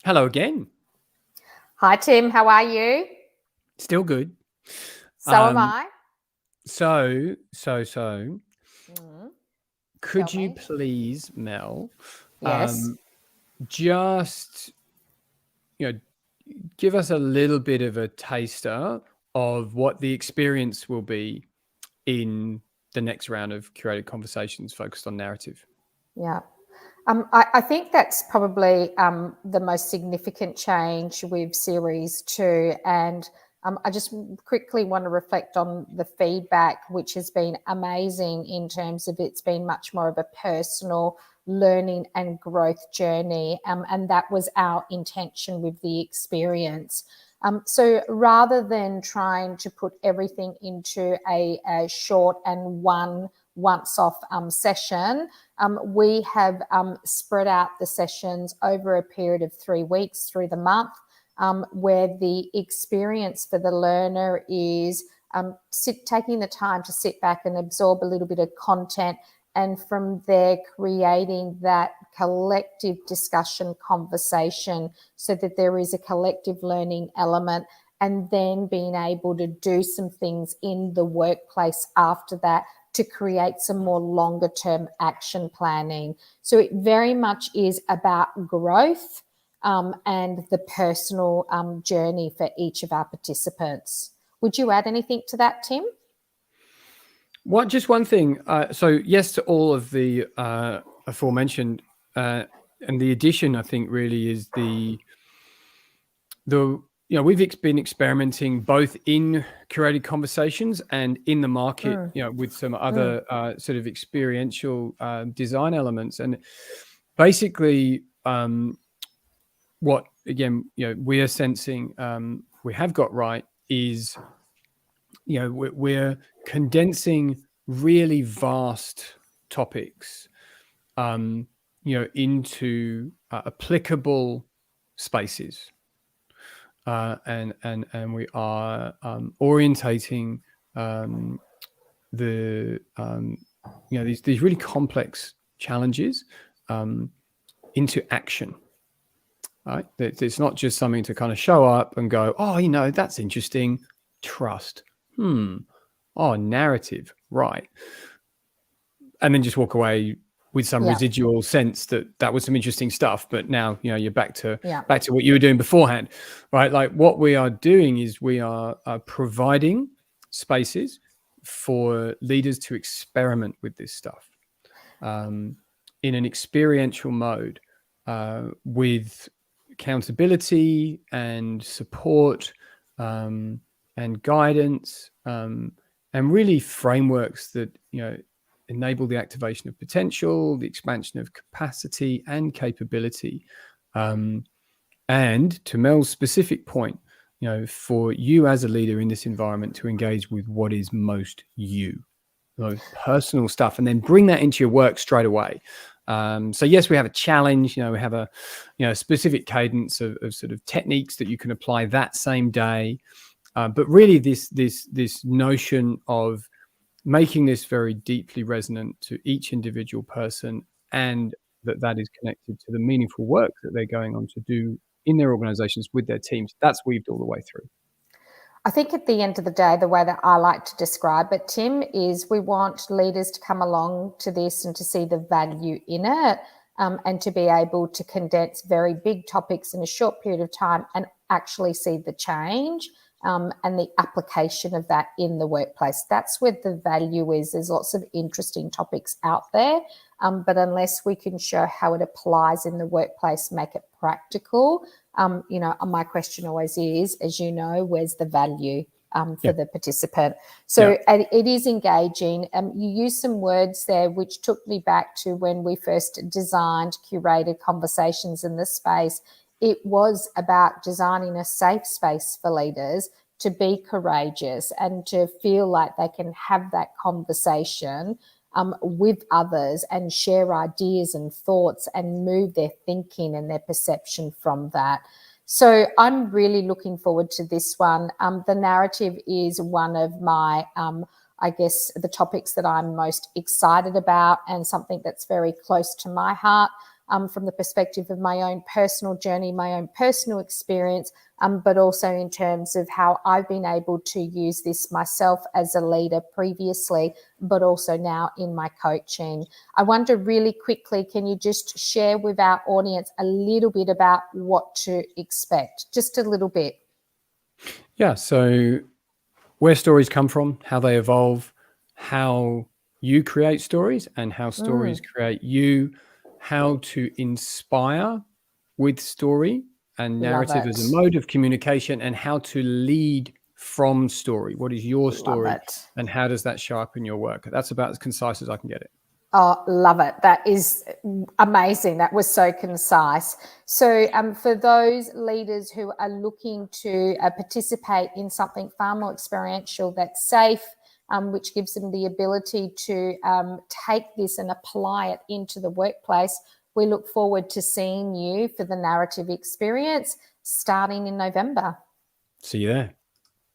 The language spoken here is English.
Hello again. Hi, Tim. How are you? Still good. So am I. So, could Tell you me. please, Mel, Yes. just give us a little bit of a taster of what the experience will be in the next round of curated conversations focused on narrative? Yeah. I think that's probably the most significant change with Series 2. And I just quickly want to reflect on the feedback, which has been amazing in terms of it's been much more of a personal learning and growth journey. And that was our intention with the experience. So rather than trying to put everything into a short and once-off session, we have spread out the sessions over a period of 3 weeks through the month, where the experience for the learner is taking the time to sit back and absorb a little bit of content, and from there creating that collective discussion conversation so that there is a collective learning element, and then being able to do some things in the workplace after that to create some more longer term action planning. So it very much is about growth and the personal journey for each of our participants. Would you add anything to that, Tim? Just one thing. So yes to all of the aforementioned, and the addition, I think, really is we've been experimenting both in curated conversations and in the market, with some other sort of experiential design elements. And basically, what again, we are sensing we have got right is, we're condensing really vast topics, into applicable spaces. And we are orientating these really complex challenges into action. Right? It's not just something to kind of show up and go, oh, that's interesting. Trust. Oh, narrative. Right. And then just walk away with some residual sense that was some interesting stuff, but now you're back to what you were doing beforehand, right? Like what we are doing is we are providing spaces for leaders to experiment with this stuff in an experiential mode, with accountability and support, and guidance, and really frameworks that enable the activation of potential, the expansion of capacity and capability. And to Mel's specific point, for you as a leader in this environment to engage with what is most you, those personal stuff, and then bring that into your work straight away. So yes, we have a challenge, we have a specific cadence of sort of techniques that you can apply that same day. But really this notion of making this very deeply resonant to each individual person, and that is connected to the meaningful work that they're going on to do in their organizations with their teams. That's weaved all the way through. I think at the end of the day, the way that I like to describe it, Tim, is we want leaders to come along to this and to see the value in it, and to be able to condense very big topics in a short period of time and actually see the change. And the application of that in the workplace. That's where the value is. There's lots of interesting topics out there, but unless we can show how it applies in the workplace, make it practical, my question always is, as you know, where's the value for the participant? So it is engaging. You used some words there which took me back to when we first designed curated conversations in this space. It was about designing a safe space for leaders to be courageous and to feel like they can have that conversation with others and share ideas and thoughts and move their thinking and their perception from that. So I'm really looking forward to this one. The narrative is one of my, I guess, the topics that I'm most excited about, and something that's very close to my heart. from the perspective of my own personal journey, my own personal experience, but also in terms of how I've been able to use this myself as a leader previously, but also now in my coaching. I wonder really quickly, can you just share with our audience a little bit about what to expect? Just a little bit. Yeah. So where stories come from, how they evolve, how you create stories and how stories create you, how to inspire with story and Love narrative as a it. mode of communication, and how to lead from story. What is your Love story it. and how does that show up in your work? That's about as concise as I can get it. Oh, love it. That is amazing. That was so concise. So for those leaders who are looking to participate in something far more experiential that's safe, which gives them the ability to take this and apply it into the workplace, we look forward to seeing you for the narrative experience starting in November. See you there.